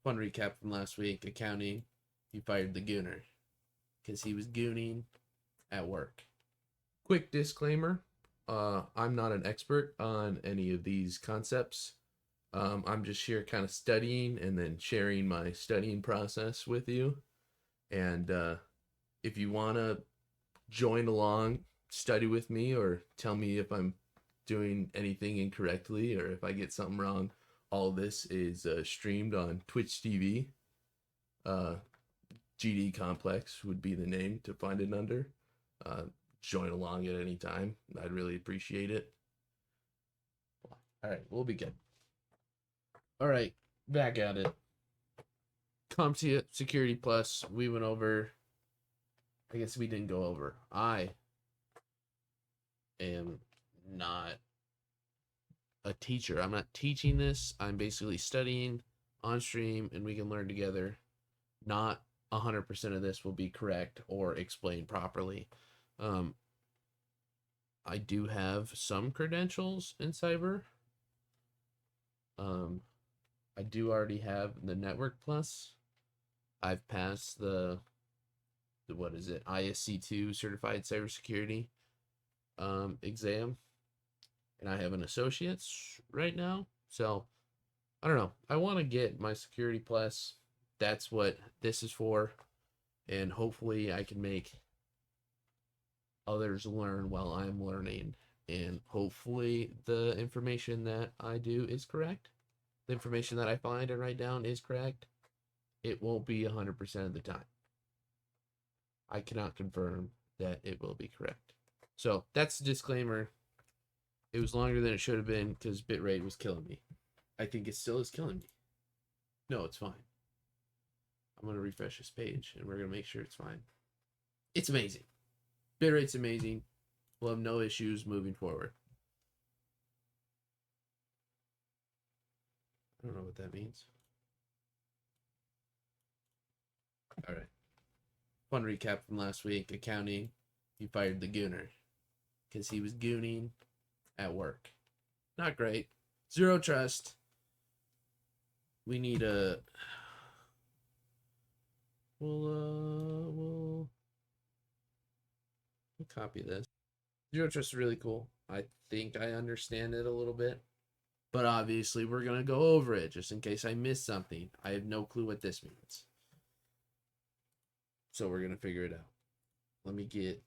Fun recap from last week. Accounting, he fired the gooner because he was gooning at work. Quick disclaimer, I'm not an expert on any of these concepts. I'm just here kind of studying and then sharing my studying process with you. And if you want to join along, study with me, or tell me if I'm doing anything incorrectly or if I get something wrong, all this is streamed on Twitch TV. GD Complex would be the name to find it under. Join along at any time. I'd really appreciate it. All right, we'll begin. All right, back at it. CompTIA Security Plus, we went over. I guess we didn't go over. I am not a teacher. I'm not teaching this. I'm basically studying on stream and we can learn together. Not 100% of this will be correct or explained properly. I do have some credentials in cyber. I do already have the Network Plus. I've passed the what is it, ISC2 Certified Cybersecurity exam, and I have an associate's right now. So I don't know. I want to get my Security Plus. That's what this is for, and hopefully I can make others learn while I'm learning, and hopefully the information that I do is correct. The information that I find and write down is correct. It won't be 100% of the time. I cannot confirm that it will be correct. So that's the disclaimer. It was longer than it should have been because bitrate was killing me. I think it still is killing me. No, it's fine. I'm going to refresh this page and we're going to make sure it's fine. It's amazing. Bitrate's amazing. We'll have no issues moving forward. I don't know what that means. All right. Fun recap from last week. Accounting, he fired the gooner because he was gooning at work. Not great. Zero trust. We need a... We'll copy this. Zero trust is really cool. I think I understand it a little bit. But obviously, we're going to go over it just in case I miss something. I have no clue what this means. So we're going to figure it out. Let me get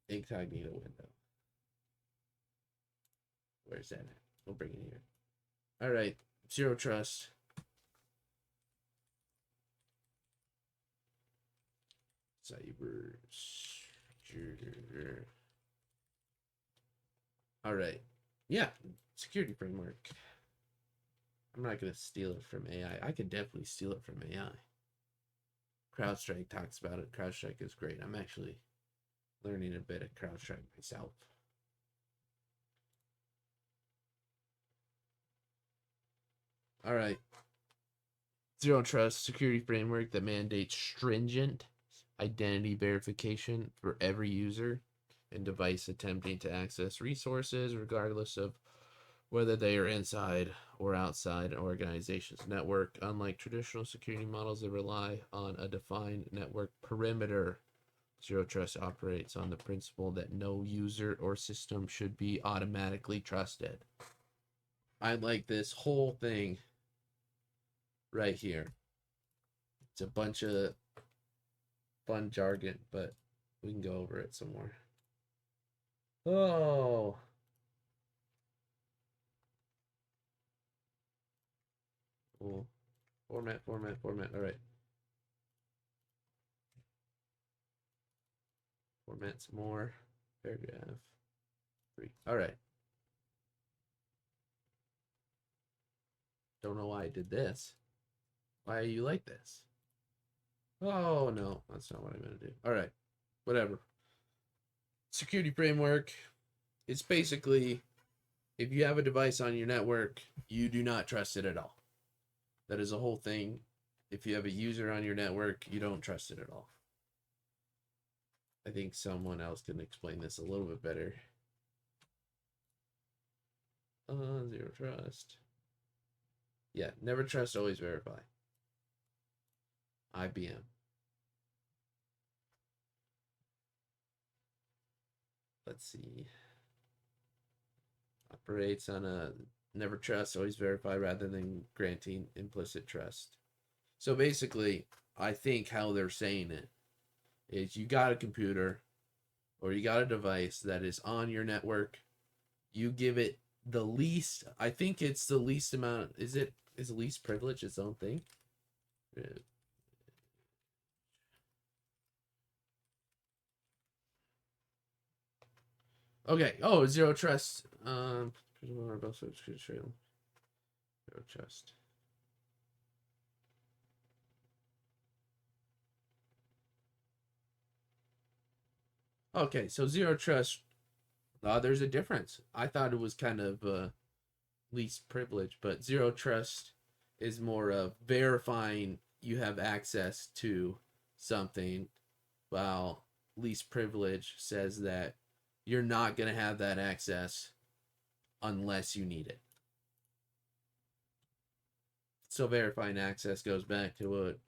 incognito window. Where's that at? We'll bring it here. All right. Zero trust. Cybersecurity. All right. Yeah. Security framework. I'm not going to steal it from AI. I could definitely steal it from AI. CrowdStrike talks about it. CrowdStrike is great. I'm actually learning a bit of CrowdStrike myself. All right. Zero Trust security framework that mandates stringent identity verification for every user and device attempting to access resources, regardless of whether they are inside or outside an organization's network. Unlike traditional security models that rely on a defined network perimeter, Zero Trust operates on the principle that no user or system should be automatically trusted. I like this whole thing right here. It's a bunch of fun jargon, but we can go over it some more. Oh. Cool. Format. All right. Format some more. Paragraph 3. All right. Don't know why I did this. Why are you like this? Oh, no. That's not what I'm going to do. All right. Whatever. Security framework. It's basically, if you have a device on your network, you do not trust it at all. That is a whole thing. If you have a user on your network, you don't trust it at all. I think someone else can explain this a little bit better. Zero trust. Yeah, never trust, always verify. IBM. Let's see. Operates on a never trust, always verify rather than granting implicit trust. So basically, I think how they're saying it is you got a computer or you got a device that is on your network. You give it the least, I think it's the least amount. Is least privilege its own thing? Okay. Oh, zero trust. Zero trust. Okay, so zero trust. There's a difference. I thought it was kind of least privilege, but zero trust is more of verifying you have access to something, while least privilege says that you're not going to have that access unless you need it. So verifying access goes back to what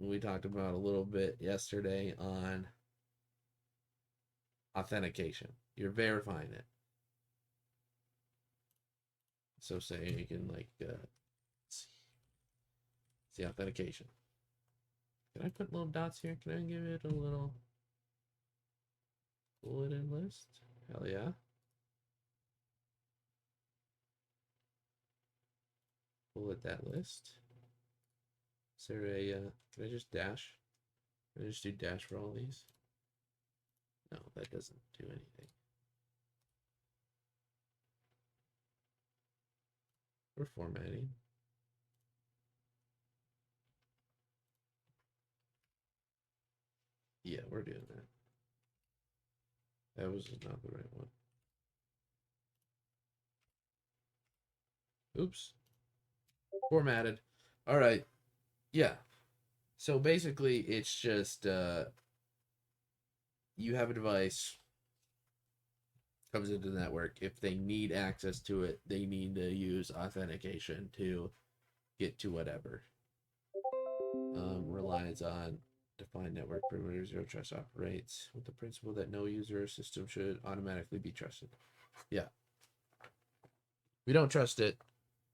we talked about a little bit yesterday on authentication. You're verifying it. So say you can like see authentication. Can I put little dots here? Can I give it a little bulleted list? Hell yeah. Bullet that list. Is there a, can I just dash? Can I just do dash for all these? No, that doesn't do anything. We're formatting. Yeah, we're doing that. That was not the right one. Oops. Formatted. All right. Yeah. So basically, it's just you have a device comes into the network. If they need access to it, they need to use authentication to get to whatever. Relies on defined network perimeter. Zero trust operates with the principle that no user or system should automatically be trusted. Yeah. We don't trust it.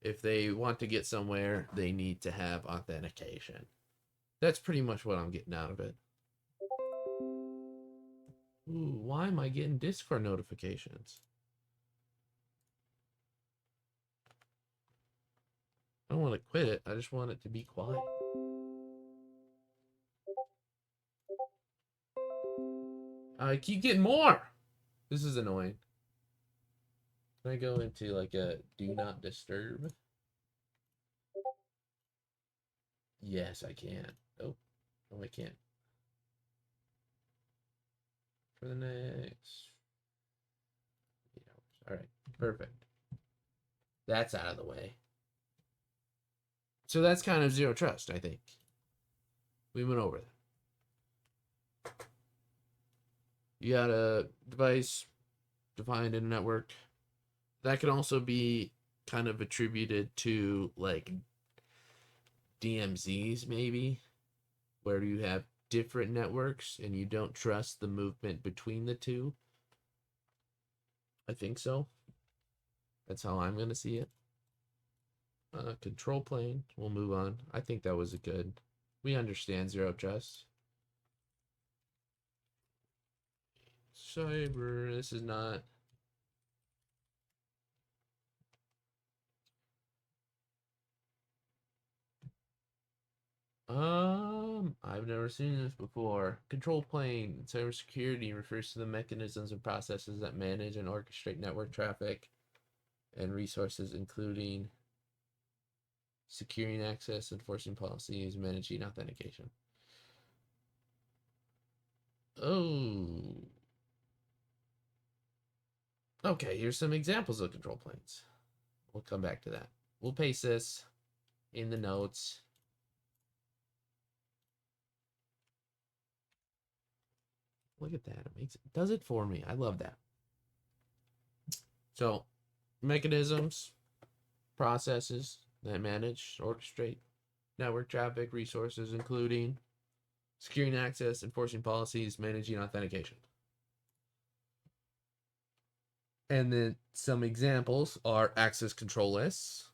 If they want to get somewhere, they need to have authentication. That's pretty much what I'm getting out of it. Ooh, why am I getting Discord notifications? I don't want to quit it. I just want it to be quiet. I keep getting more. This is annoying. Can I go into like a do not disturb? Yes, I can. Oh, no, I can't. For the next. All right, perfect. That's out of the way. So that's kind of zero trust, I think. We went over that. You got a device defined in a network. That can also be kind of attributed to like DMZs, maybe, where you have different networks and you don't trust the movement between the two. I think so. That's how I'm going to see it. Control plane. We'll move on. I think that was a good. We understand zero trust. Cyber. This is not. I've never seen this before. Control plane. Cybersecurity refers to the mechanisms and processes that manage and orchestrate network traffic and resources, including securing access, enforcing policies, managing authentication. Oh. Okay, here's some examples of control planes. We'll come back to that. We'll paste this in the notes. Look at that. It does it for me. I love that. So, mechanisms, processes that manage, orchestrate network traffic, resources, including Securing access, enforcing policies, managing authentication. And then some examples are access control lists.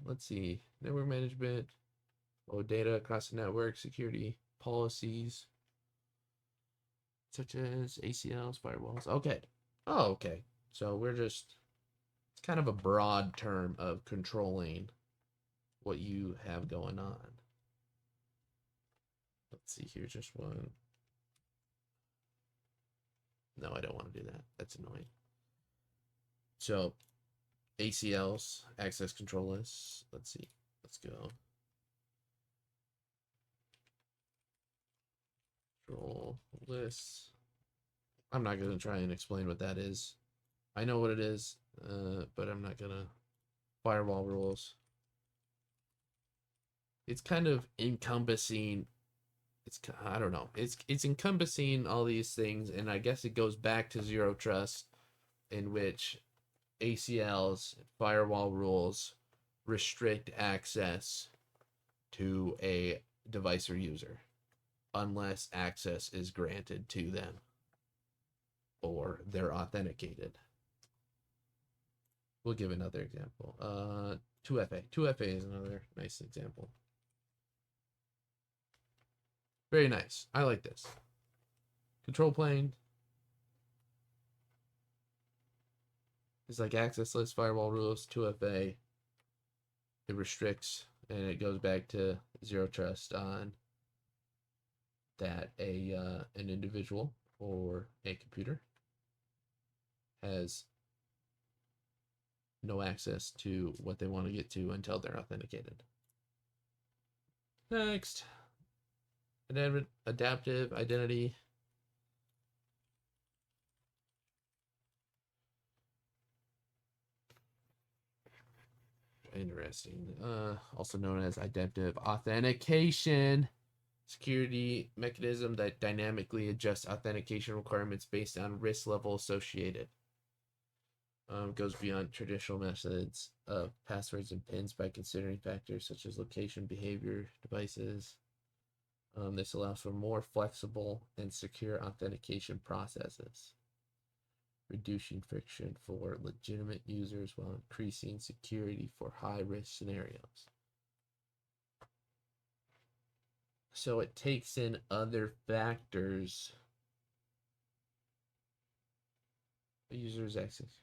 Let's see. Network management, data across the network, security policies, such as ACLs, firewalls. Okay. Oh, okay. So we're just, it's kind of a broad term of controlling what you have going on. Let's see, here's just one. No, I don't want to do that. That's annoying. So ACLs, access control lists. Let's see. Let's go. Control lists. I'm not going to try and explain what that is. I know what it is, but I'm not going to. Firewall rules. It's kind of encompassing. I don't know. It's encompassing all these things, and I guess it goes back to zero trust, in which ACLs, firewall rules, restrict access to a device or user unless access is granted to them or they're authenticated. We'll give another example. 2FA. 2FA is another nice example. Very nice. I like this. Control plane is like access list, firewall rules, 2FA. It restricts, and it goes back to zero trust on that an individual or a computer has no access to what they want to get to until they're authenticated. Next, adaptive identity. Interesting. Also known as adaptive authentication. Security mechanism that dynamically adjusts authentication requirements based on risk level associated. Goes beyond traditional methods of passwords and PINs by considering factors such as location, behavior, devices. This allows for more flexible and secure authentication processes, reducing friction for legitimate users while increasing security for high-risk scenarios. So it takes in other factors. The user's access.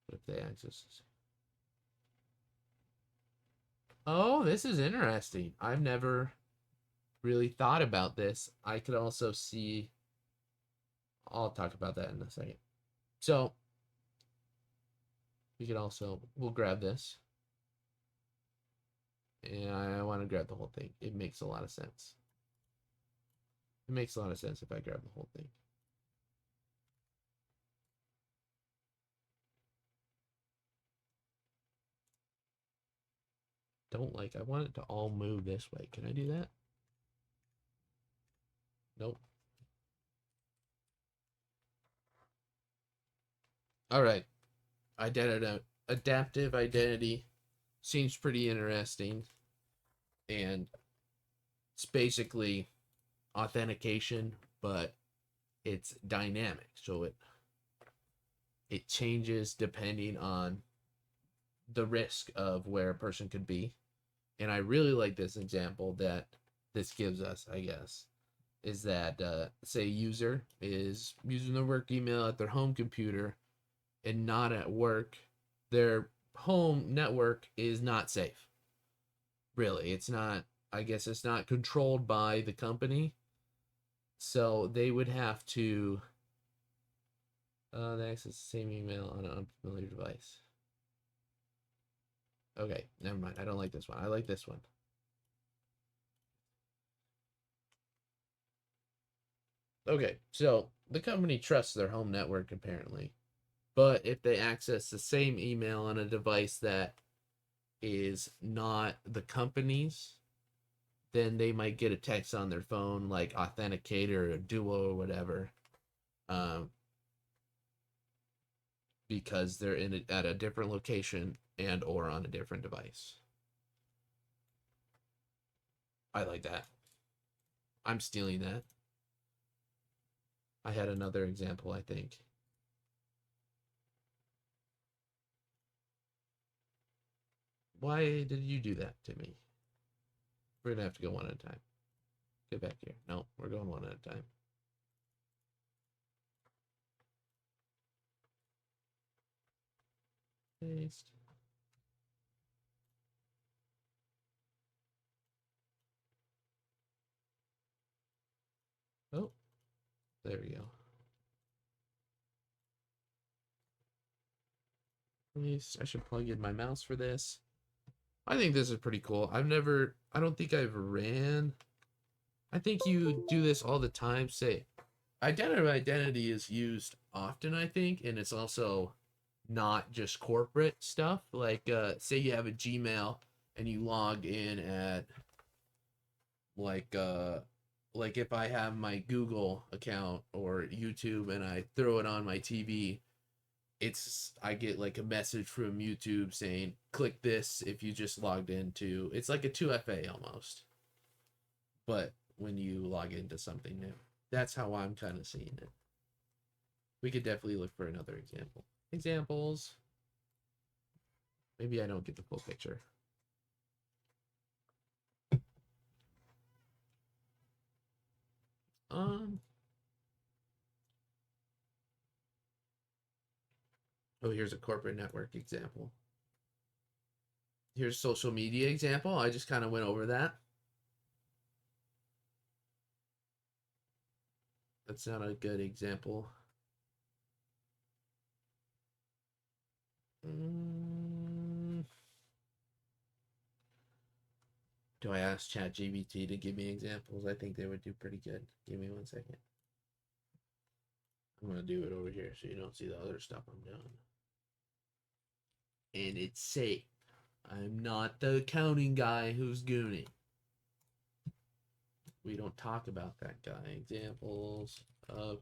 What if they access this? Oh, this is interesting. I've never really thought about this. I could also see. I'll talk about that in a second. So we could also, we'll grab this. And I want to grab the whole thing. It makes a lot of sense. It makes a lot of sense if I grab the whole thing. I want it to all move this way. Can I do that? Nope. All right. Adaptive identity seems pretty interesting. And it's basically authentication, but it's dynamic. So it changes depending on the risk of where a person could be. And I really like this example that this gives us, I guess, is that say a user is using their work email at their home computer and not at work. Their home network is not safe. Really, it's not. I guess it's not controlled by the company. So they would have to access the same email on an unfamiliar device. Okay, never mind. I don't like this one. I like this one. Okay, so the company trusts their home network apparently. But if they access the same email on a device that is not the company's, then they might get a text on their phone like Authenticator or Duo or whatever. because they're at a different location and or on a different device. I like that. I'm stealing that. I had another example, I think. Why did you do that to me? We're gonna have to go one at a time. Get back here. No, we're going one at a time. Paste. Oh, there we go. Paste. I should plug in my mouse for this. I think this is pretty cool. I don't think I've ran. I think you do this all the time. Say, identity is used often, I think, and it's also not just corporate stuff. Like, say you have a Gmail and you log in at like if I have my Google account or YouTube and I throw it on my TV, I get like a message from YouTube saying click this if you just logged into. It's like a 2FA almost, but when you log into something new, that's how I'm kind of seeing it. We could definitely look for another examples. Maybe I don't get the full picture. Oh, here's a corporate network example. Here's social media example. I just kind of went over that. That's not a good example. Do I ask ChatGPT to give me examples? I think they would do pretty good. Give me 1 second. I'm going to do it over here so you don't see the other stuff I'm doing. And it's safe. I'm not the accounting guy who's gooning. We don't talk about that guy. Examples of...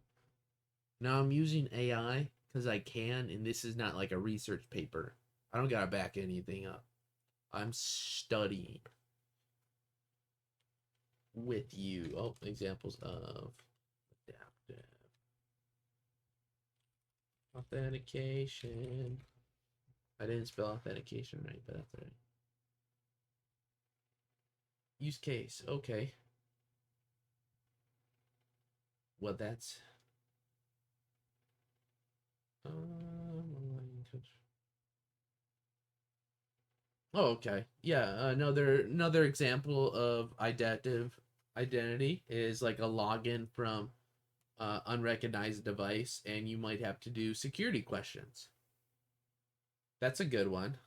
Now I'm using AI because I can, and this is not like a research paper. I don't got to back anything up. I'm studying with you. Oh, examples of adaptive authentication. I didn't spell authentication right, but that's right. Use case. Okay. Well, that's oh, okay. Yeah, another example of adaptive identity is like a login from unrecognized device, and you might have to do security questions. That's a good one.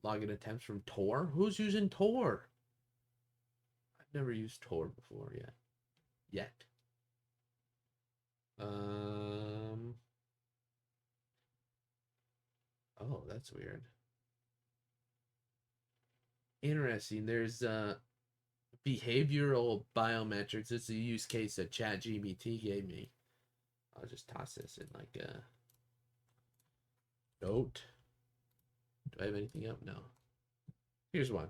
Login attempts from Tor. Who's using Tor? I've never used Tor before yet. Oh, that's weird. Interesting. There's behavioral biometrics. It's a use case that ChatGPT gave me. I'll just toss this in like a note. Do I have anything up? No. Here's one.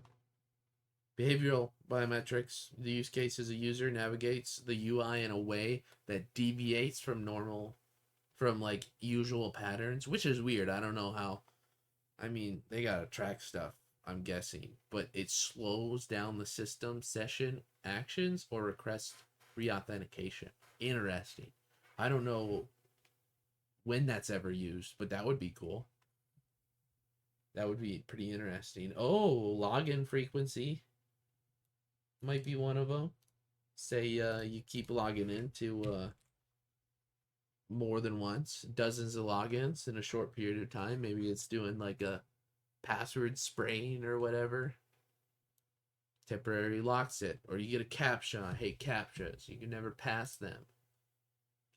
Behavioral biometrics. The use case is a user navigates the UI in a way that deviates from like usual patterns, which is weird. I don't know how. I mean, they gotta track stuff, I'm guessing, but it slows down the system session actions or request reauthentication. Interesting. I don't know when that's ever used, but that would be cool. That would be pretty interesting. Oh, login frequency might be one of them. Say you keep logging into more than once, dozens of logins in a short period of time. Maybe it's doing like a password spraying or whatever. Temporarily locks it, or you get a captcha. I hate captchas. You can never pass them.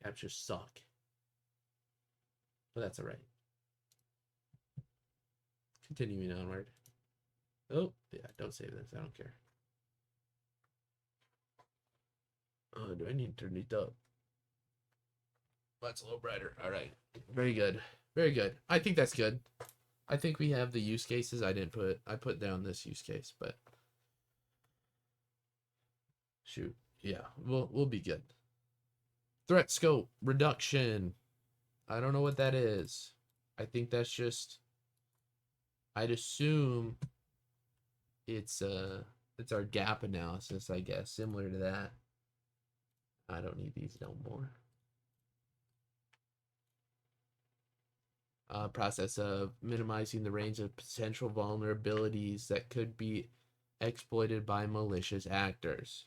Captchas suck. But that's alright. Continuing onward. Oh, yeah, don't save this. I don't care. Oh, do I need to turn it up? That's a little brighter. Alright. Very good. Very good. I think that's good. I think we have the use cases. I put down this use case, but shoot. Yeah, we'll be good. Threat scope reduction. I don't know what that is. I think that's just, I'd assume it's our gap analysis, I guess, similar to that. I don't need these no more. Process of minimizing the range of potential vulnerabilities that could be exploited by malicious actors.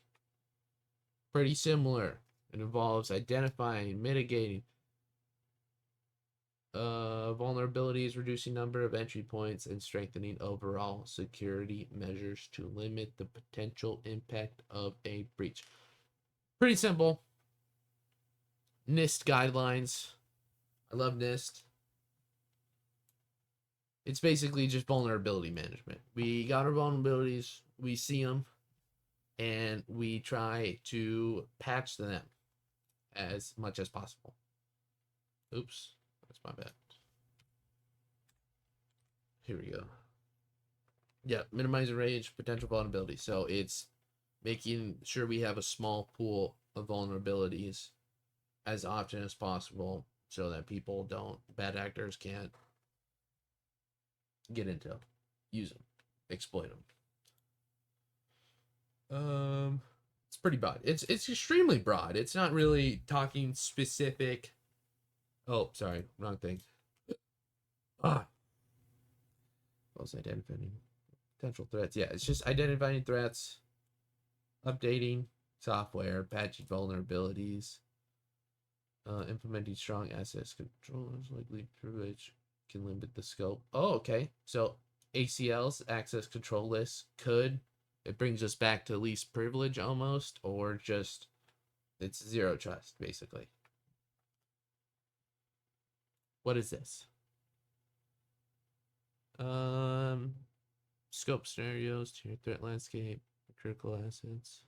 Pretty similar. It involves identifying, mitigating vulnerabilities, reducing number of entry points, and strengthening overall security measures to limit the potential impact of a breach. Pretty simple. NIST guidelines. I love NIST. It's basically just vulnerability management. We got our vulnerabilities, we see them, and we try to patch them as much as possible. Oops, that's my bad. Here we go. Yeah, minimizing range, potential vulnerability. So it's making sure we have a small pool of vulnerabilities as often as possible so that bad actors can't get into them, use them, exploit them. It's pretty broad. It's extremely broad. It's not really talking specific. Oh, sorry, wrong thing. Was identifying potential threats. Yeah, it's just identifying threats, updating software, patching vulnerabilities, implementing strong access controls, likely privilege can limit the scope. Oh, okay. So ACLs, access control lists, it brings us back to least privilege almost, or just it's zero trust, basically. What is this? Scope scenarios to your threat landscape, critical assets,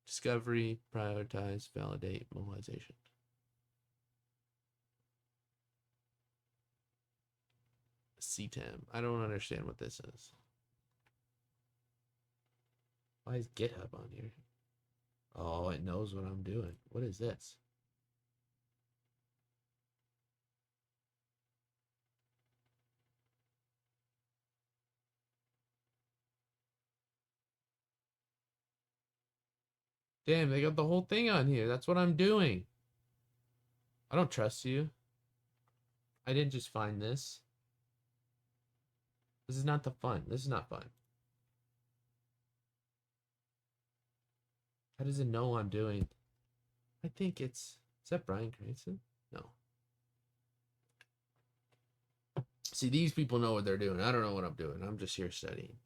discovery, prioritize, validate, mobilization. CTEM. I don't understand what this is. Why is GitHub on here? Oh, it knows what I'm doing. What is this? Damn, they got the whole thing on here. That's what I'm doing. I don't trust you. I didn't just find this. This is not the fun. This is not fun. How does it know what I'm doing? I think is that Brian Cranston? No. See, these people know what they're doing. I don't know what I'm doing. I'm just here studying.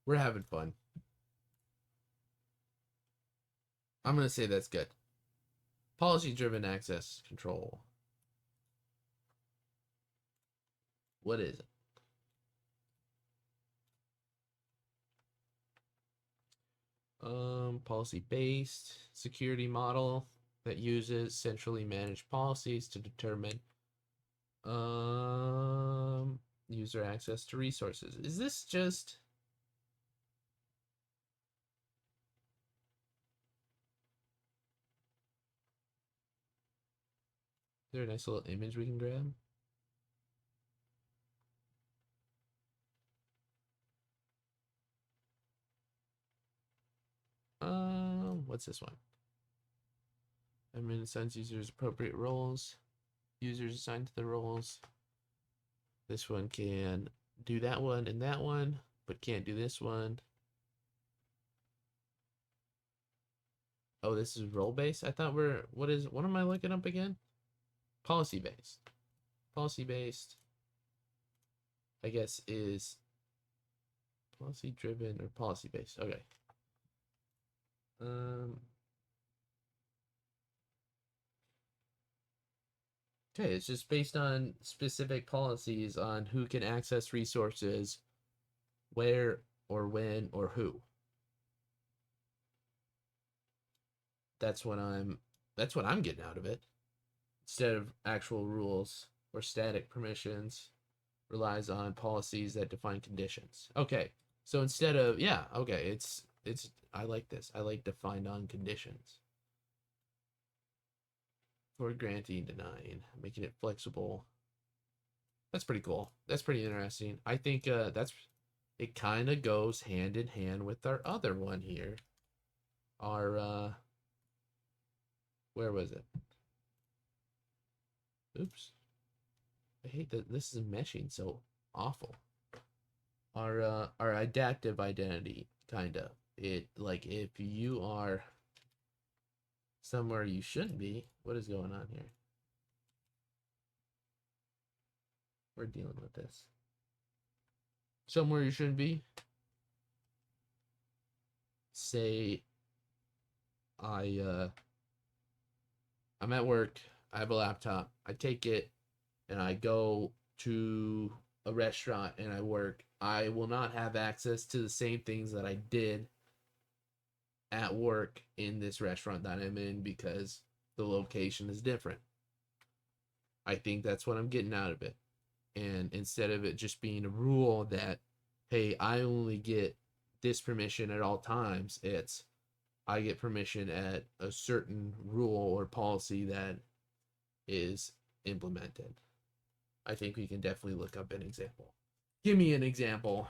We're having fun. I'm going to say that's good. Policy-driven access control. What is it? Policy-based security model that uses centrally managed policies to determine user access to resources. Is this just... Is there a nice little image we can grab? What's this one? Admin assigns users appropriate roles. Users assigned to the roles. This one can do that one and that one, but can't do this one. Oh, this is role based? I thought what am I looking up again? Policy based. Policy based, I guess, is policy driven or policy based. Okay. Okay, it's just based on specific policies on who can access resources, where or when or who. That's what I'm getting out of it. Instead of actual rules. or static permissions, relies on policies that define conditions. Okay, so instead of, yeah, okay, it's I like this. I like defined on conditions for granting, denying, making it flexible. That's pretty cool. That's pretty interesting. I think that's it. Kind of goes hand in hand with our other one here. Our where was it? Oops. I hate that this is meshing so awful. Our adaptive identity, kind of. It, like, if you are somewhere you shouldn't be, what is going on here? We're dealing with this. Somewhere you shouldn't be. Say I'm at work, I have a laptop, I take it and I go to a restaurant and I work. I will not have access to the same things that I did at work in this restaurant that I'm in because the location is different. I think that's what I'm getting out of it. And instead of it just being a rule that, hey, I only get this permission at all times, it's I get permission at a certain rule or policy that is implemented. I think we can definitely look up an example. Give me an example.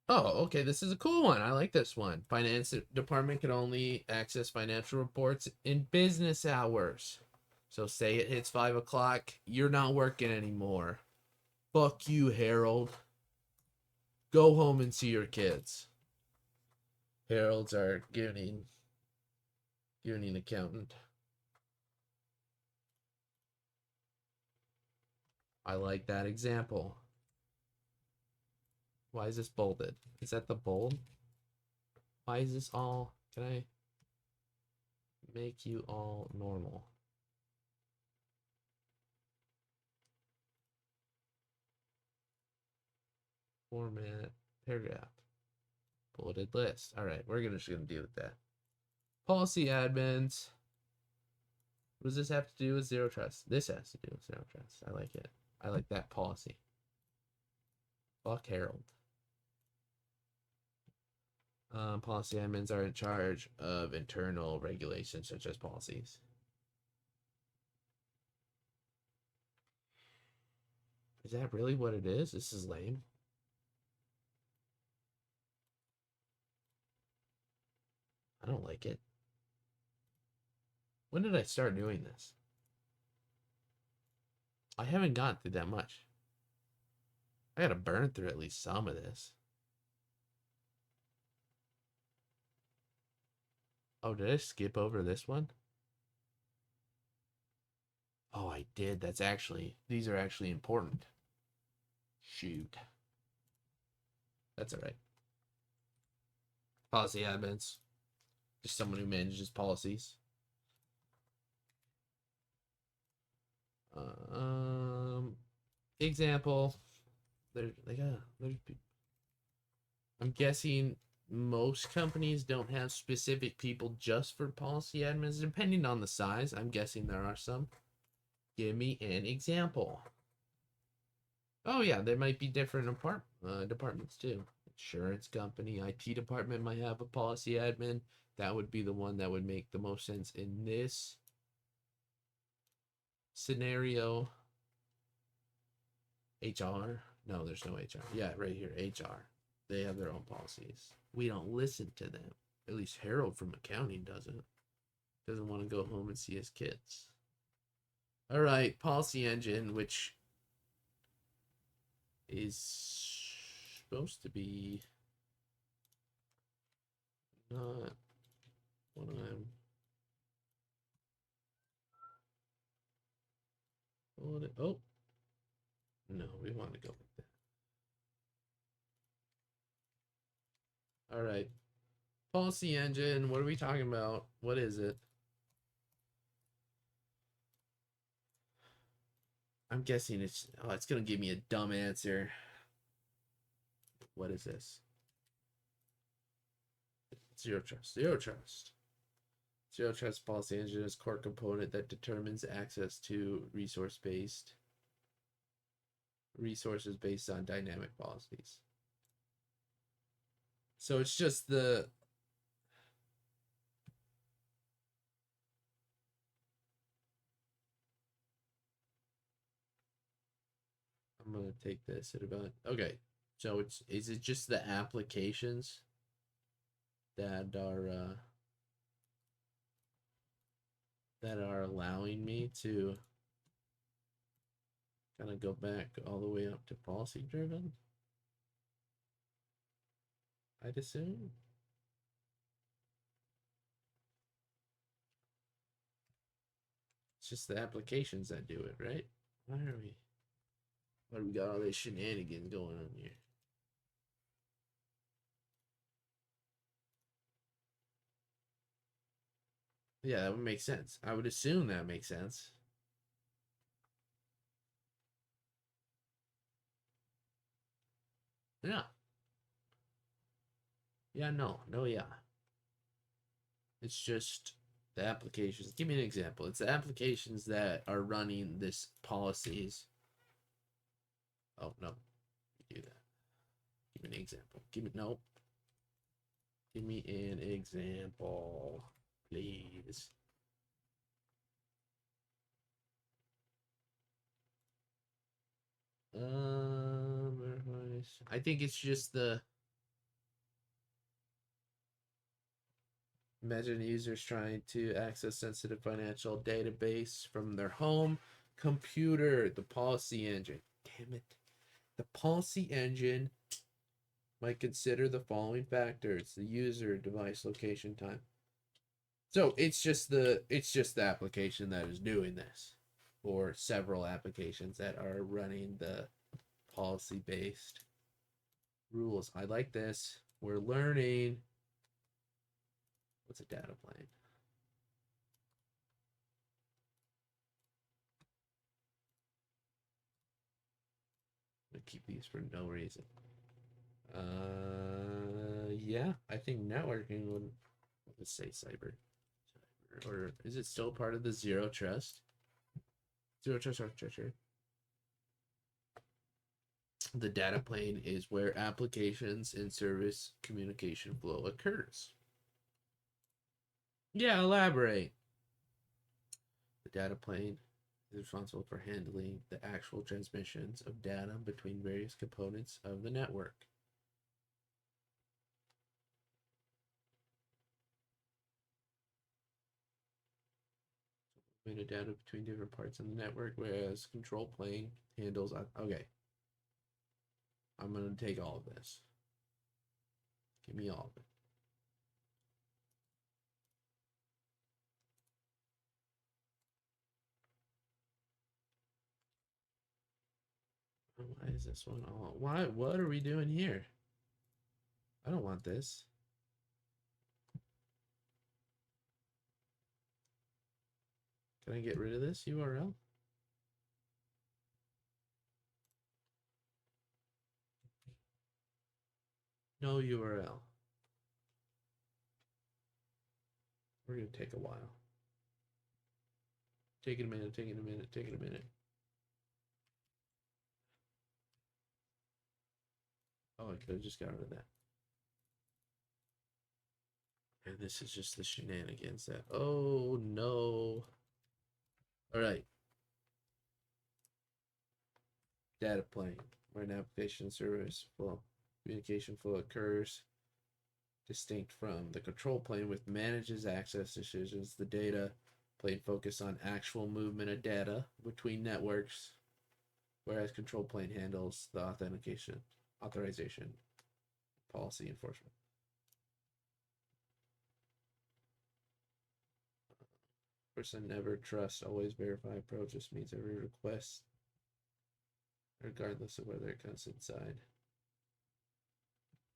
Oh, okay, this is a cool one. I like this one. Finance department can only access financial reports in business hours. So say it hits 5 o'clock, you're not working anymore. Fuck you, Harold. Go home and see your kids. Harold's our giving accountant. I like that example. Why is this bolded? Is that the bold? Why is this all? Can I make you all normal? Format, paragraph, bulleted list. All right, we're just gonna deal with that. Policy admins. What does this have to do with zero trust? This has to do with zero trust. I like it. I like that policy. Fuck Harold. Policy admins are in charge of internal regulations such as policies. Is that really what it is? This is lame. I don't like it. When did I start doing this? I haven't gone through that much. I gotta burn through at least some of this. Oh, did I skip over this one? Oh, I did. These are actually important. Shoot. That's all right. Policy admins. Just someone who manages policies. Example. I'm guessing most companies don't have specific people just for policy admins, depending on the size. I'm guessing there are some. Give me an example. Oh yeah, there might be different departments too. Insurance company, IT department might have a policy admin. That would be the one that would make the most sense in this scenario. HR? No, there's no HR. Yeah, right here, HR. They have their own policies. We don't listen to them. At least Harold from accounting doesn't. Doesn't want to go home and see his kids. All right, policy engine, which is supposed to be not what I'm. Oh, no, we want to go with that. All right, policy engine. What are we talking about? What is it? I'm guessing it's gonna give me a dumb answer. What is this? Zero trust. Zero trust. Zero Trust Policy Engine is core component that determines access to resources based on dynamic policies. So it's just the I'm gonna take this at about okay. So is it just the applications that are allowing me to kind of go back all the way up to policy driven? I'd assume. It's just the applications that do it, right? Why do we got all this shenanigans going on here? Yeah, that would make sense. I would assume that makes sense. Yeah. Yeah, no, yeah. It's just the applications. Give me an example. It's the applications that are running this policies. Oh, no. Do that. Give me an example. Nope. Give me an example, please. I think it's just the imagine users trying to access sensitive financial database from their home computer. The policy engine. Damn it. The policy engine might consider the following factors: the user, device, location, time. So it's just the application that is doing this, or several applications that are running the policy based rules. I like this. We're learning. What's a data plane? I'm gonna keep these for no reason. Yeah, I think networking would. Let's say cyber, or is it still part of the zero trust? Zero trust architecture. The data plane is where applications and service communication flow occurs. Yeah, elaborate. The data plane is responsible for handling the actual transmissions of data between various components of the network. Moving the data between different parts of the network, whereas control plane handles. Okay. I'm going to take all of this. Give me all of it. Why is this one all? Why? What are we doing here? I don't want this. Can I get rid of this URL? No URL. We're going to take a while. Taking a minute, taking a minute, taking a minute. Oh, I could have just got rid of that. And this is just the shenanigans that, oh no. All right. Data plane, where an application service flow, communication flow occurs, distinct from the control plane, which manages access decisions. The data plane focus on actual movement of data between networks, whereas control plane handles the authorization, policy enforcement. Person never trust, always verify approach. Just means every request, regardless of whether it comes inside.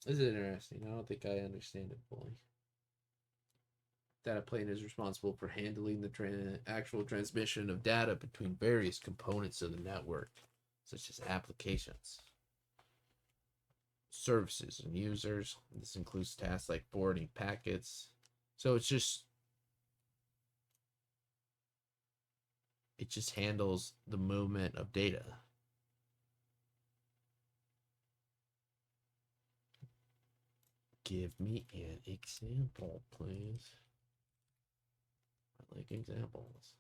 This is interesting. I don't think I understand it fully. Data plane is responsible for handling the actual transmission of data between various components of the network, such as applications, services, and users. This includes tasks like forwarding packets. So it's just It just handles the movement of data. Give me an example, please. I like examples.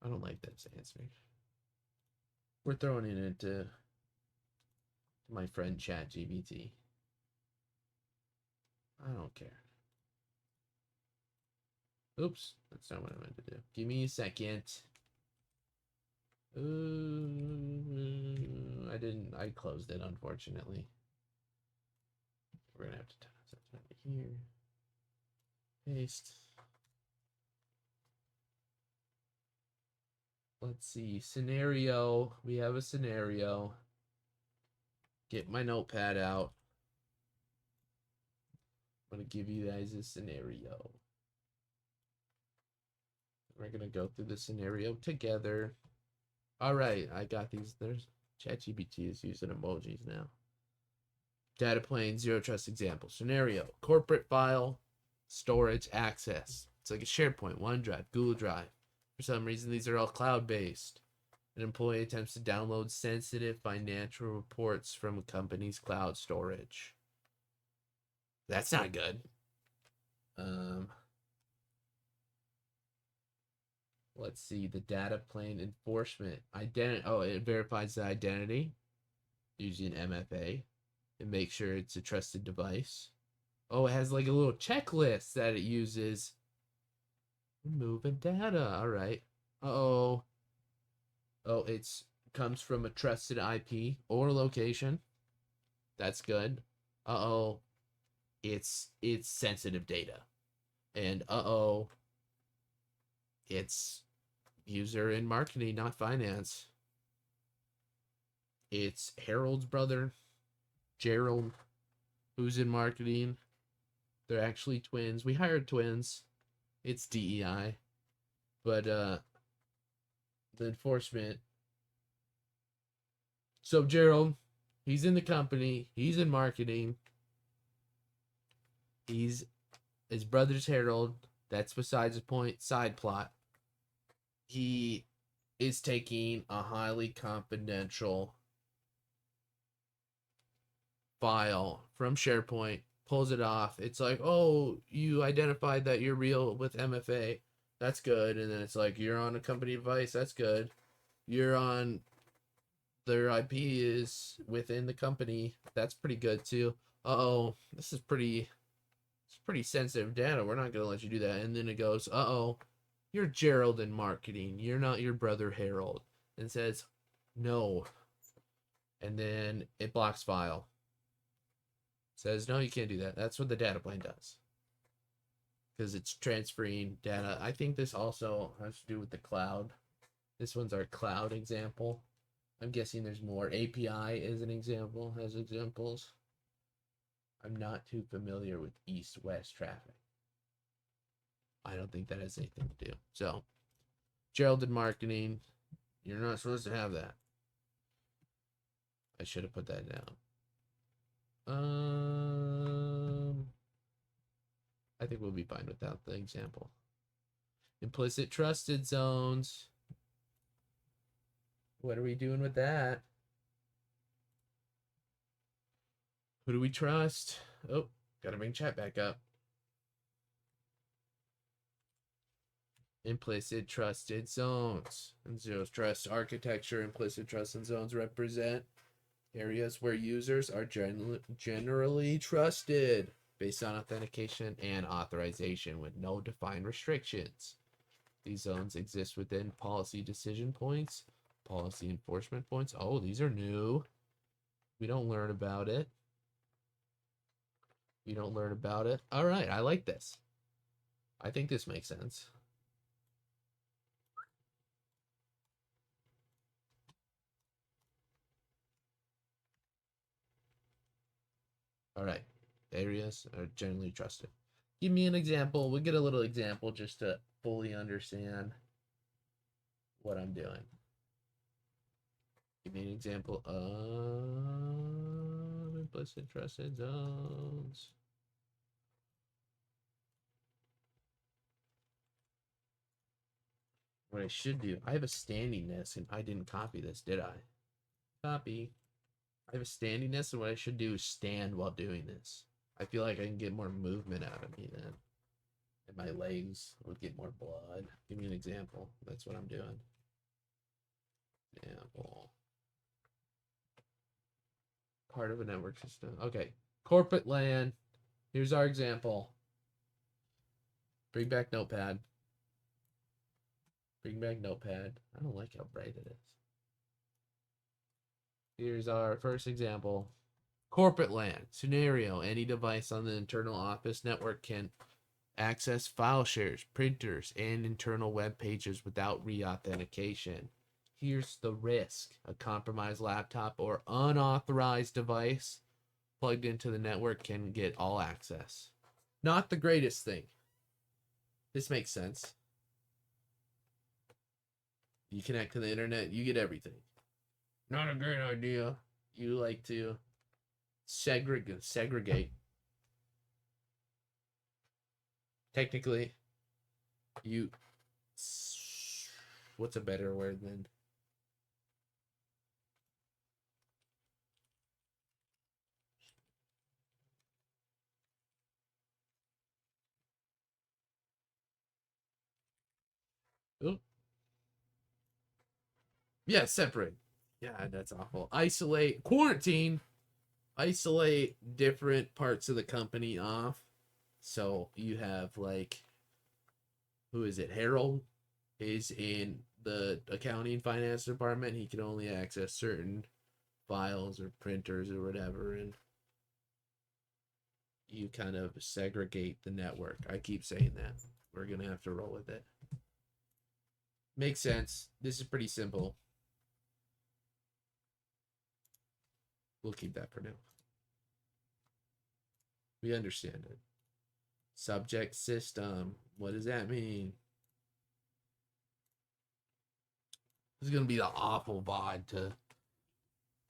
I don't like this answer. We're throwing it into my friend ChatGPT. I don't care. Oops, that's not what I meant to do. Give me a second. I closed it, unfortunately. We're gonna have to set that here. Paste. Let's see, scenario. We have a scenario. Get my notepad out. I'm gonna give you guys a scenario. We're gonna go through the scenario together. All right, I got these. There's ChatGPT is using emojis now. Data plane, zero trust example. Scenario, corporate file, storage, access. It's like a SharePoint, OneDrive, Google Drive. For some reason, these are all cloud-based. An employee attempts to download sensitive financial reports from a company's cloud storage. That's not good. Let's see, the data plane enforcement. It verifies the identity using MFA and make sure it's a trusted device. Oh, it has like a little checklist that it uses. Removing data. All right. Uh-oh. Oh, it's comes from a trusted IP or location. That's good. Uh-oh. It's sensitive data. And uh-oh. It's user in marketing, not finance. It's Harold's brother, Gerald, who's in marketing. They're actually twins. We hired twins. It's DEI. But the enforcement. So Gerald, he's in the company. He's in marketing. His brother's Harold. That's besides the point. Side plot. He is taking a highly confidential file from SharePoint, pulls it off. It's like, oh, you identified that you're real with MFA. That's good. And then it's like, you're on a company device. That's good. You're on their IP is within the company. That's pretty good too. Uh-oh, this is pretty sensitive data. We're not going to let you do that. And then it goes, uh-oh, you're Gerald in marketing. You're not your brother Harold. And says, no. And then it blocks file. Says, no, you can't do that. That's what the data plane does. Because it's transferring data. I think this also has to do with the cloud. This one's our cloud example. I'm guessing there's more. API is an example, has examples. I'm not too familiar with east-west traffic. I don't think that has anything to do. So, Gerald in marketing, you're not supposed to have that. I should have put that down. I think we'll be fine without the example. Implicit trusted zones. What are we doing with that? Who do we trust? Oh, gotta bring chat back up. Implicit trusted zones. And zero trust architecture, implicit trusted zones represent areas where users are generally trusted based on authentication and authorization with no defined restrictions. These zones exist within policy decision points, policy enforcement points. Oh, these are new. We don't learn about it. We don't learn about it. All right, I like this. I think this makes sense. All right, areas are generally trusted. Give me an example. We'll get a little example just to fully understand what I'm doing. Give me an example of implicit trusted zones. What I should do, I have a standing nest and I didn't copy this, did I? Copy. I have a standing nest, and what I should do is stand while doing this. I feel like I can get more movement out of me then. And my legs would get more blood. Give me an example. That's what I'm doing. Example. Part of a network system. Okay. Corporate LAN. Here's our example. Bring back Notepad. Bring back Notepad. I don't like how bright it is. Here's our first example. Corporate LAN. Scenario. Any device on the internal office network can access file shares, printers, and internal web pages without re-authentication. Here's the risk. A compromised laptop or unauthorized device plugged into the network can get all access. Not the greatest thing. This makes sense. You connect to the internet, you get everything. Not a great idea. You like to segregate. Technically, you... What's a better word than... Oop. Yeah, separate. Yeah, that's awful. Isolate, quarantine, isolate different parts of the company off. So you have like, who is it? Harold is in the accounting finance department. He can only access certain files or printers or whatever. And you kind of segregate the network. I keep saying that. We're going to have to roll with it. Makes sense. This is pretty simple. We'll keep that for now. We understand it. Subject system. What does that mean? This is going to be the awful VOD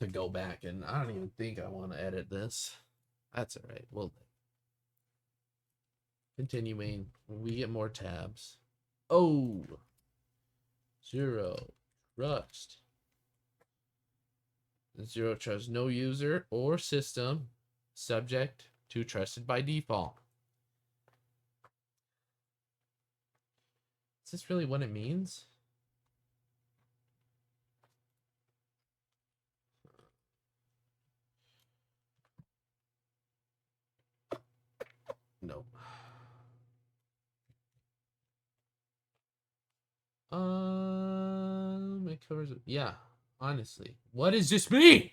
to go back, and I don't even think I want to edit this. That's all right. We'll continuing. We get more tabs. Oh, zero trust. Zero trust. No user or system subject to trusted by default. Is this really what it means? No. It covers it. Yeah, honestly. What does this mean?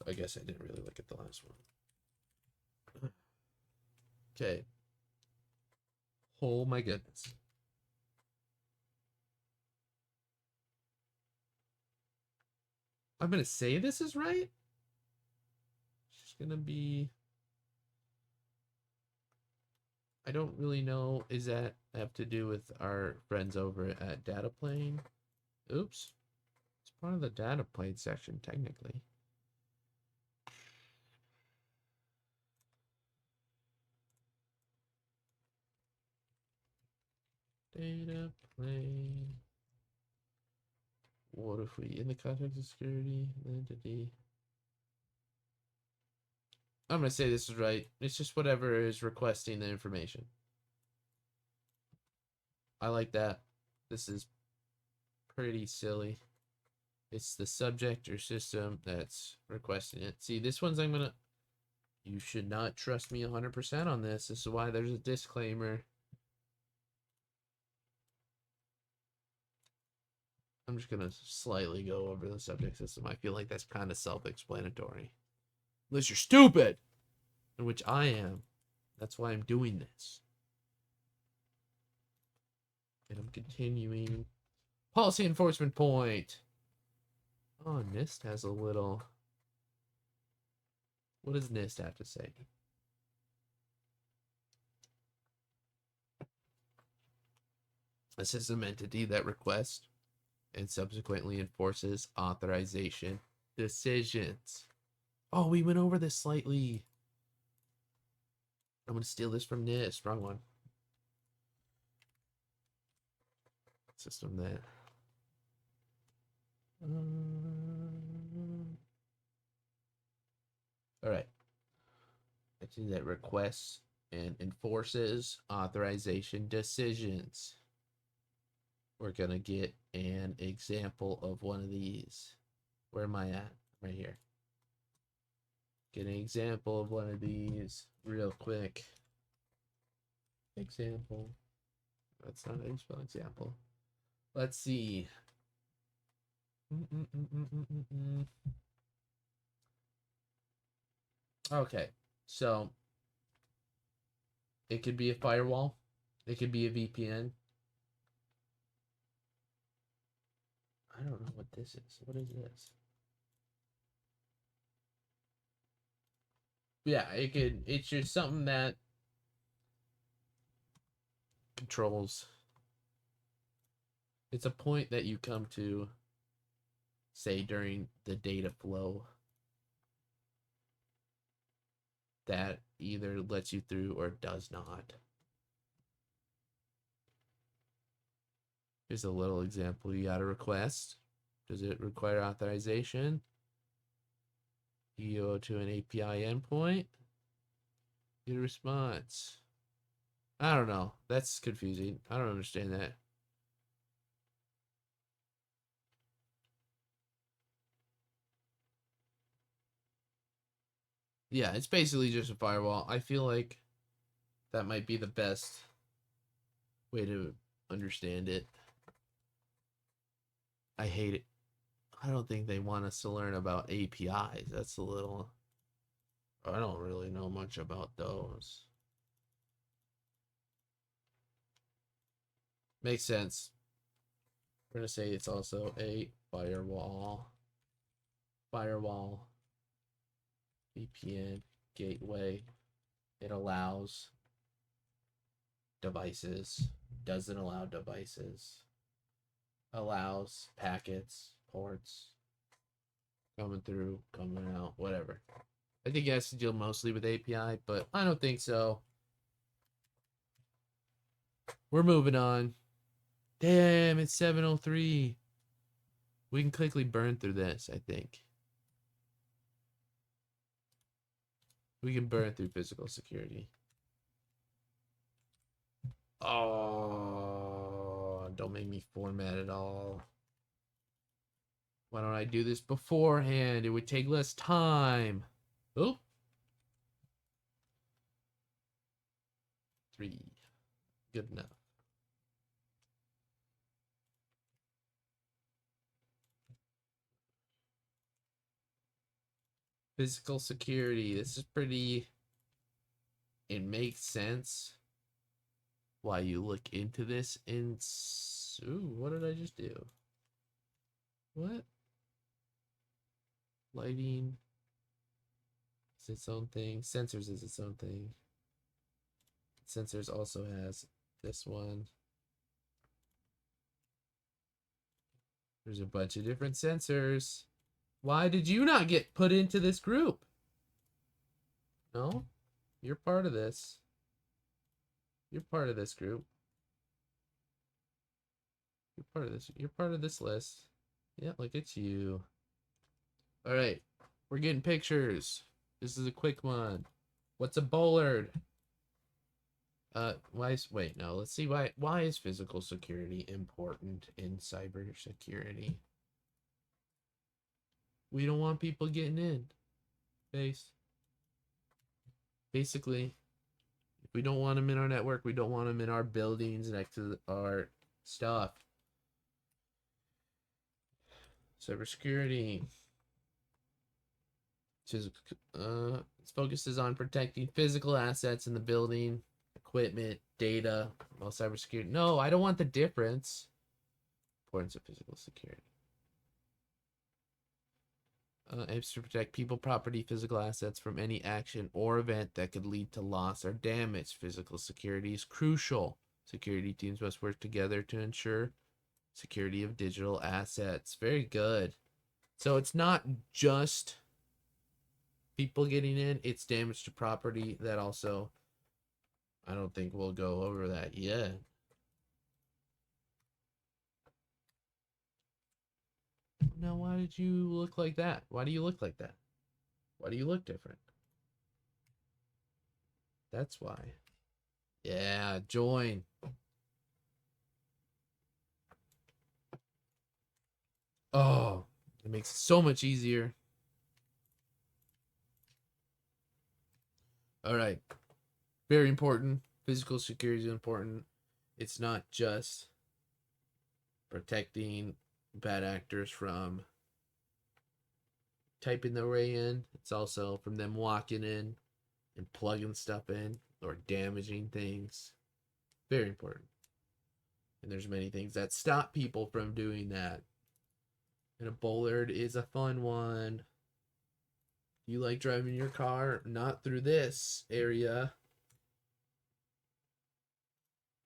I guess I didn't really look at the last one. Okay. Oh my goodness. I'm going to say this is right. It's going to be... I don't really know. Is that have to do with our friends over at data plane? Oops. It's part of the data plane section, technically. Data plane. What if we, in the context of security, entity? I'm going to say this is right. It's just whatever is requesting the information. I like that. This is pretty silly. It's the subject or system that's requesting it. See, this one's I'm going to... You should not trust me 100% on this. This is why there's a disclaimer. I'm just going to slightly go over the subject system. I feel like that's kind of self-explanatory. Unless you're stupid, in which I am. That's why I'm doing this. And I'm continuing. Policy enforcement point. Oh, NIST has a little... What does NIST have to say? a system entity that requests and subsequently enforces authorization decisions. Oh, we went over this slightly. I'm going to steal this from NIST. Wrong one. System that. All right. Entity that requests and enforces authorization decisions. We're going to get an example of one of these. Where am I at? Right here. Get an example of one of these real quick. Example. That's not how you spell example. Let's see. Okay, so it could be a firewall. It could be a VPN. I don't know what this is. What is this? Yeah, it's just something that controls. It's a point that you come to, say, during the data flow that either lets you through or does not. Here's a little example. You got a request. Does it require authorization? You go to an API endpoint. Get a response. I don't know. That's confusing. I don't understand that. Yeah, it's basically just a firewall. I feel like that might be the best way to understand it. I hate it. I don't think they want us to learn about APIs. That's a little... I don't really know much about those. Makes sense. We're going to say it's also a firewall. Firewall. VPN. Gateway. It allows devices. Doesn't allow devices. Allows packets, ports, coming through, coming out, whatever. I think it has to deal mostly with API, but I don't think so. We're moving on. Damn, it's 7:03. We can quickly burn through this, I think. We can burn through physical security. Oh, don't make me format it all. Why don't I do this beforehand? It would take less time. Oh. 3. Good enough. Physical security. This is pretty... It makes sense why you look into this in... Ooh, what did I just do? What? Lighting is its own thing. Sensors is its own thing. Sensors also has this one. There's a bunch of different sensors. Why did you not get put into this group? No? You're part of this. You're part of this group. You're part of this. You're part of this list. Yeah, look at you. All right. We're getting pictures. This is a quick one. What's a bollard? Wait, no, let's see why is physical security important in cybersecurity? We don't want people getting in. Basically, if we don't want them in our network, we don't want them in our buildings next to our stuff. Cybersecurity. It focuses on protecting physical assets in the building, equipment, data. Well, cybersecurity. No, I don't want the difference. Importance of physical security. Aims to protect people, property, physical assets from any action or event that could lead to loss or damage. Physical security is crucial Security teams must work together to ensure security of digital assets. Very good. So it's not just people getting in, it's damage to property. That also, I don't think we'll go over that yet. Now, why did you look like that? Why do you look like that? Why do you look different? That's why. Yeah, join. Oh, it makes it so much easier. All right. Very important. Physical security is important. It's not just protecting bad actors from typing their way in, it's also from them walking in and plugging stuff in or damaging things. Very important. And there's many things that stop people from doing that. And a bollard is a fun one. You like driving your car? Not through this area.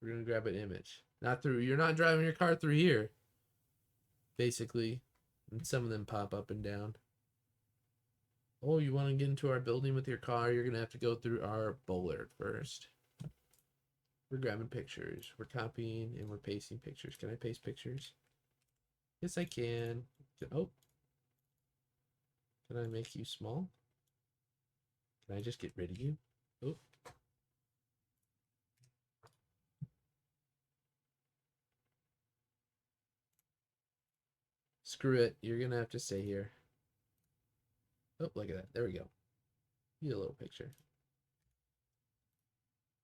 We're gonna grab an image. Not through. You're not driving your car through here. Basically, and some of them pop up and down. Oh, you want to get into our building with your car? You're gonna have to go through our bollard first. We're grabbing pictures. We're copying and we're pasting pictures. Can I paste pictures? Yes, I can. Oh, can I make you small? Can I just get rid of you? Oh. Screw it. You're gonna have to stay here. Oh, look at that. There we go. Need a little picture.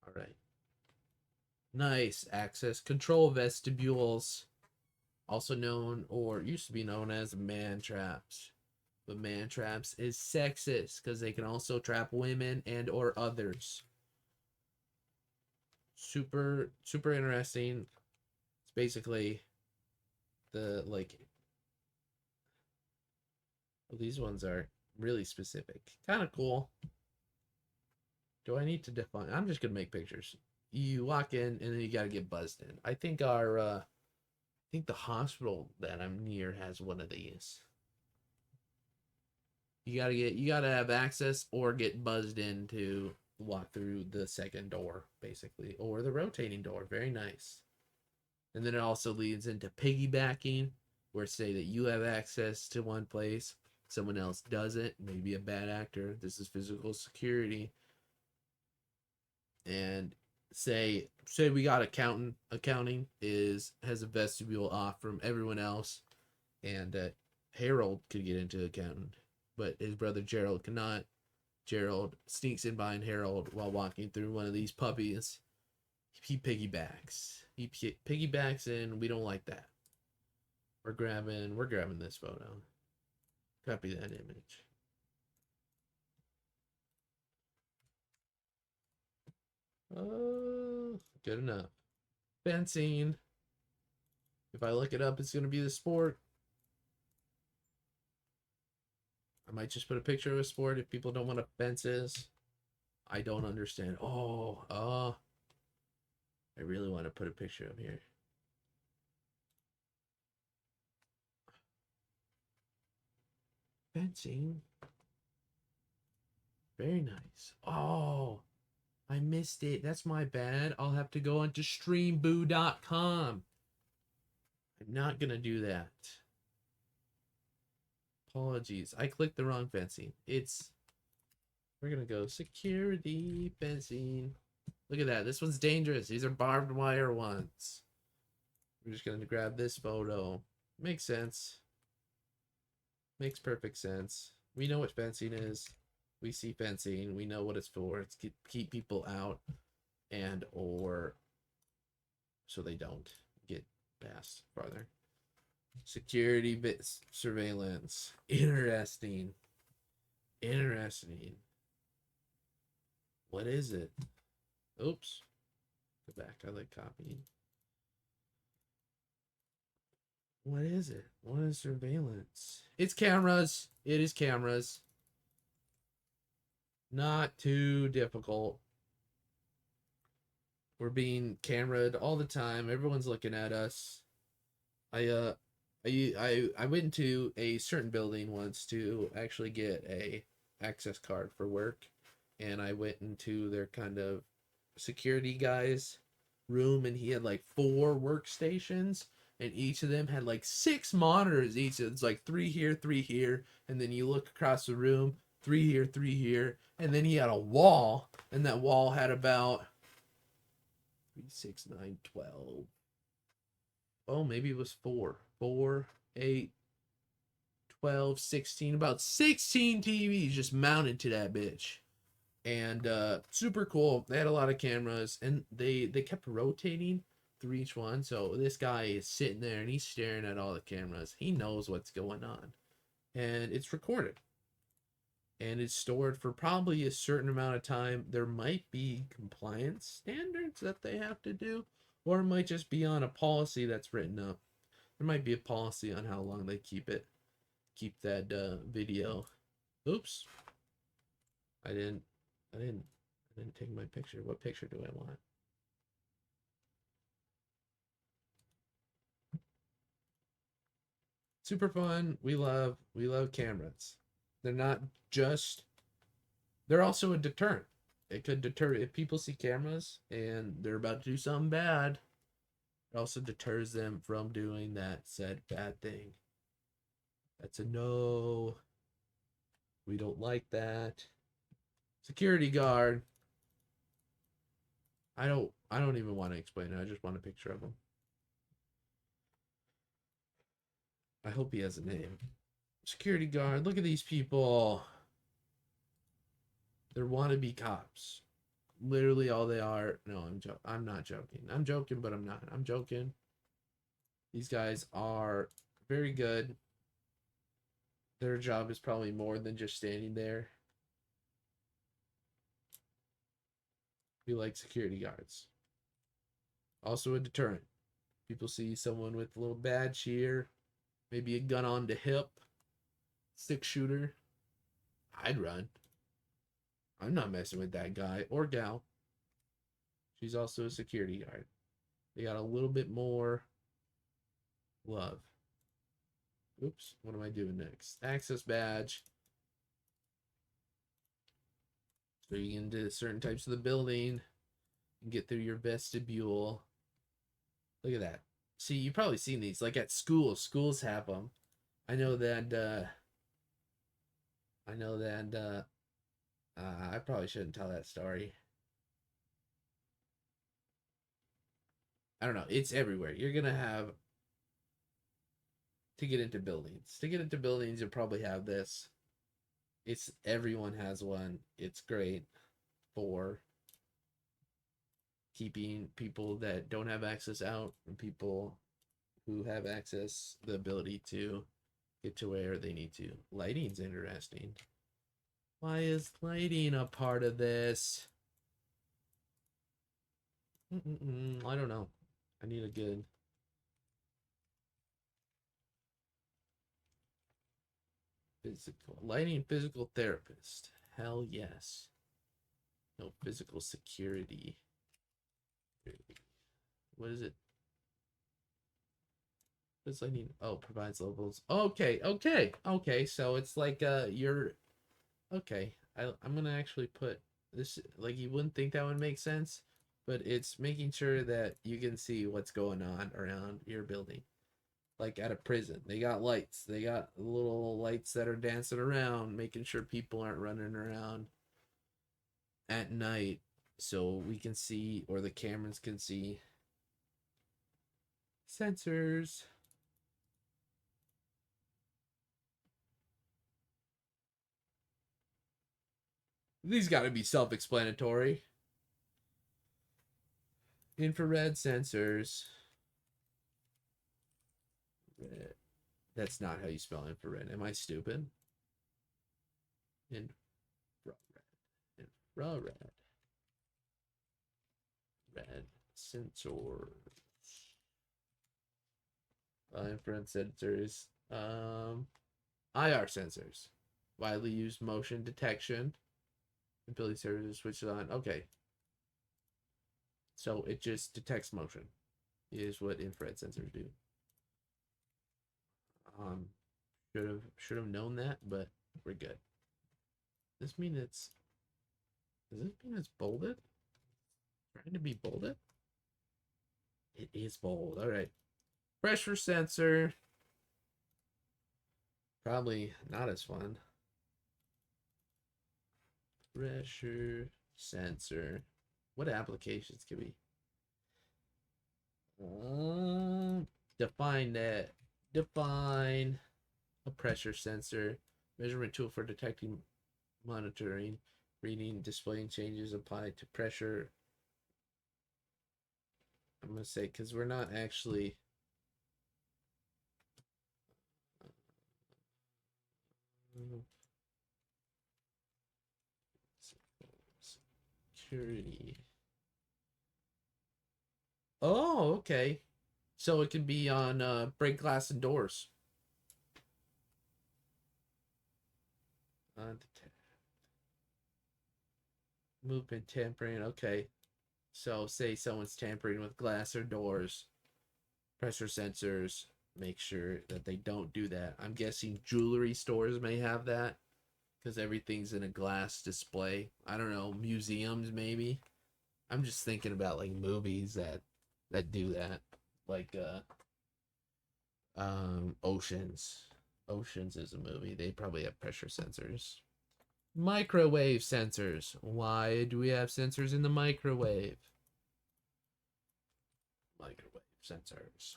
All right. Nice. Access control vestibules, also known or used to be known as man traps. But man traps is sexist because they can also trap women and or others. Super interesting. It's basically the like. Well, these ones are really specific. Kind of cool. Do I need to define? I'm just gonna make pictures. You walk in and then you gotta get buzzed in. I think I think the hospital that I'm near has one of these. You gotta have access or get buzzed in to walk through the second door, basically, or the rotating door. Very nice. And then it also leads into piggybacking, where say that you have access to one place, someone else doesn't, maybe a bad actor. This is physical security. And say we got accounting has a vestibule off from everyone else, and Harold could get into accounting, but his brother Gerald cannot. Gerald sneaks in behind Harold while walking through one of these puppies. He piggybacks. He piggybacks in. We don't like that. We're grabbing this photo. Copy that image. Good enough. Fencing. If I look it up, it's gonna be the sport. I might just put a picture of a sport if people don't want to fences. I don't understand. I really want to put a picture of here. Fencing. Very nice. Oh, I missed it. That's my bad. I'll have to go onto streamboo.com. I'm not going to do that. Apologies. I clicked the wrong fencing. We're going to go security fencing. Look at that. This one's dangerous. These are barbed wire ones. We're just going to grab this photo. Makes sense. Makes perfect sense. We know what fencing is. We see fencing. We know what it's for. It's keep people out and or so they don't get past farther. Security bits surveillance. Interesting. What is it? Oops. Go back. I like copying. What is it? What is surveillance? It's cameras. It is cameras. Not too difficult. We're being cameraed all the time. Everyone's looking at us. I I went to a certain building once to actually get a access card for work, and I went into their kind of security guy's room, and he had like 4 workstations, and each of them had like 6 monitors each. It's like 3 here, and then you look across the room, 3 here, 3 here, and then he had a wall, and that wall had about 3, 6, 9, 12. Oh, maybe it was 4. 4, 8, 12, 16, about 16 TVs just mounted to that bitch. And super cool. They had a lot of cameras, and they kept rotating through each one. So this guy is sitting there and he's staring at all the cameras. He knows what's going on. And it's recorded. And it's stored for probably a certain amount of time. There might be compliance standards that they have to do, or it might just be on a policy that's written up. There might be a policy on how long they keep that video. Oops. I didn't take my picture. What picture do I want? Super fun. We love cameras. They're also a deterrent. It could deter if people see cameras and they're about to do something bad. It also deters them from doing that said bad thing. That's a no. We don't like that. Security guard. I don't even want to explain it. I just want a picture of him. I hope he has a name. Security guard. Look at these people. They're wannabe cops. Literally all they are. No, I'm not joking. I'm joking, but I'm not. I'm joking. These guys are very good. Their job is probably more than just standing there. We like security guards. Also a deterrent. People see someone with a little badge here, maybe a gun on the hip, 6-shooter. I'd run. I'm not messing with that guy or gal. She's also a security guard. They got a little bit more love. Oops, what am I doing next? Access badge. So you can do certain types of the building and get through your vestibule. Look at that. See, you've probably seen these, like at schools. Schools have them. I know that I probably shouldn't tell that story. I don't know. It's everywhere. You're gonna have to get into buildings. To get into buildings, you'll probably have this. Everyone has one. It's great for keeping people that don't have access out, and people who have access the ability to get to where they need to. Lighting's interesting. Why is lighting a part of this? I don't know. I need a good physical therapist. Hell yes. No physical security. What is it? What's lighting? Oh, provides levels. Okay. So it's like you're okay. I'm gonna actually put this, like, you wouldn't think that would make sense, but it's making sure that you can see what's going on around your building. Like at a prison, they got lights. They got little lights that are dancing around, making sure people aren't running around at night, so we can see, or the cameras can see. Sensors. These got to be self-explanatory. Infrared sensors. Red. That's not how you spell infrared. Am I stupid? Infrared. Infrared. Red sensors. Infrared sensors. IR sensors. Widely used motion detection. Ability services switch on. Okay. So it just detects motion, is what infrared sensors do. Um, should have known that, but we're good. This mean it's does this mean it's bolded? Trying to be bolded? It is bold. All right. Pressure sensor. Probably not as fun. Pressure sensor. What applications can we define that? Define a pressure sensor. Measurement tool for detecting, monitoring, reading, displaying changes applied to pressure. I'm going to say because we're not actually security. Oh, okay. So it can be on break glass and doors. Movement tampering. Okay. So say someone's tampering with glass or doors, pressure sensors make sure that they don't do that. I'm guessing jewelry stores may have that because everything's in a glass display. I don't know, museums maybe. I'm just thinking about like movies that do that, like Oceans. Oceans is a movie. They probably have pressure sensors. Microwave sensors. Why do we have sensors in the microwave? Microwave sensors.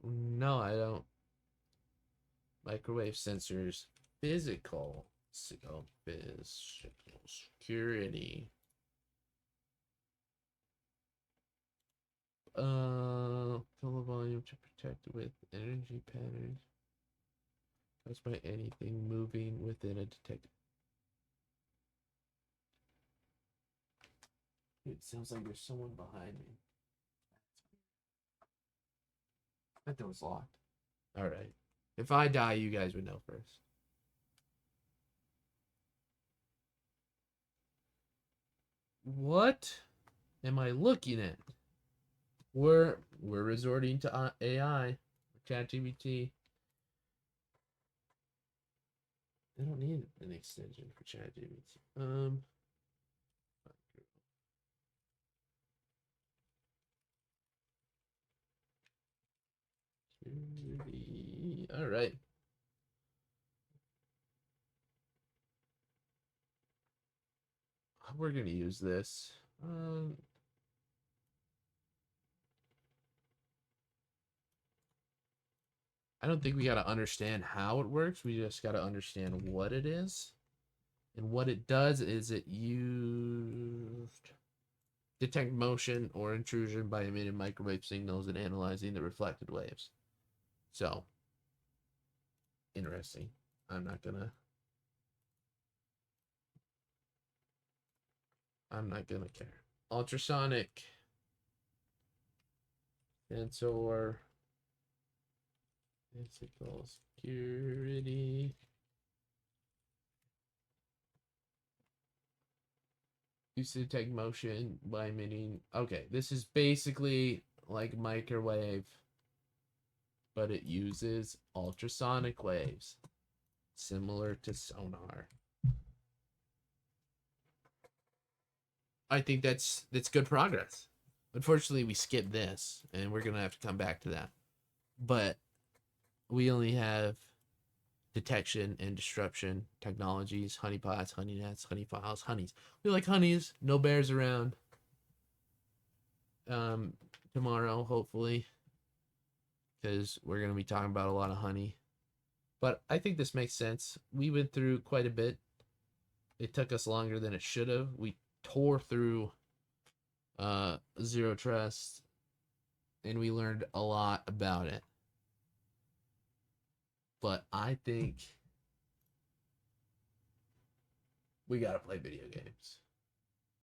No, I don't. Microwave sensors. Physical. Physical security. Fill the volume to protect with energy patterns caused by anything moving within a detector. It sounds like there's someone behind me. That door's locked. All right. If I die, you guys would know first. What am I looking at? We're resorting to AI, ChatGPT. I don't need an extension for ChatGPT. All right. We're gonna use this. I don't think we gotta understand how it works. We just gotta understand what it is. And what it does is it used detect motion or intrusion by emitting microwave signals and analyzing the reflected waves. So interesting. I'm not gonna care. Ultrasonic sensor, physical security. Used to detect motion by emitting. Okay, this is basically like microwave, but it uses ultrasonic waves, similar to sonar. I think that's good progress. Unfortunately, we skipped this, and we're gonna have to come back to that. But we only have detection and disruption technologies: honeypots, honey nets, honey files, honeys. We like honeys. No bears around. Tomorrow, hopefully, because we're gonna be talking about a lot of honey. But I think this makes sense. We went through quite a bit. It took us longer than it should have. We tore through zero trust, and we learned a lot about it. But I think we gotta play video games.